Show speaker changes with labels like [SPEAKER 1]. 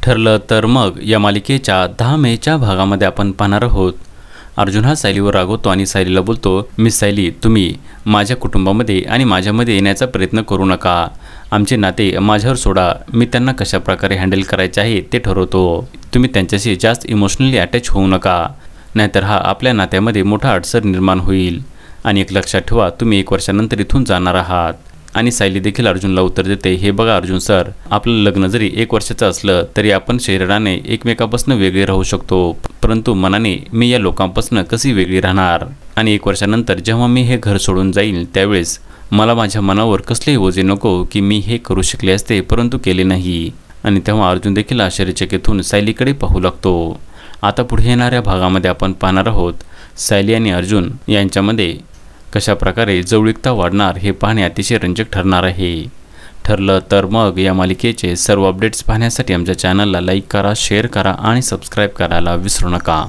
[SPEAKER 1] ठरलं तर मग या मालिकेच्या 10 मेच्या भागामध्ये आपण पाहणार आहोत अर्जुन हा सायलीवर रागवतो आणि सायलीला बोलतो, मिस सायली, तुम्ही माझ्या कुटुंबामध्ये आणि माझ्यामध्ये येण्याचा प्रयत्न करू नका. आमचे नाते माझ्यावर सोडा. मी त्यांना कशा प्रकारे हँडल करायचे आहे ते ठरवतो. तुम्ही त्यांच्याशी जास्त इमोशनली अटॅच होऊ नका, नाहीतर हा आपल्या नात्यामध्ये मोठा अडसर निर्माण होईल. आणि एक लक्षात ठेवा, तुम्ही 1 वर्षानंतर इथून जाणार आहात. आणि सायली देखील अर्जुनला उत्तर देते, हे बघा अर्जुन सर, आपलं लग्न जरी 1 वर्षाचं असलं तरी आपण शरीराने एकमेकापासून वेगळे राहू शकतो, परंतु मनाने मी या लोकांपासून कशी वेगळी राहणार. आणि 1 वर्षानंतर जेव्हा मी हे घर सोडून जाईल त्यावेळेस मला माझ्या मनावर कसलेही ओझे नको की मी हे करू शकले असते परंतु केले नाही. आणि तेव्हा अर्जुन देखील आश्चर्यचकित होऊन सायलीकडे पाहू लागतो. आता पुढे येणाऱ्या भागामध्ये आपण पाहणार आहोत सायली आणि अर्जुन यांच्यामध्ये कशा प्रकारे जवळीकता वाढणार हे पाहणे अतिशय रंजक ठरणार आहे. ठरलं तर मग या मालिकेचे सर्व अपडेट्स पाहण्यासाठी आमच्या चॅनलला लाईक करा, शेअर करा आणि सबस्क्राईब करायला विसरू नका.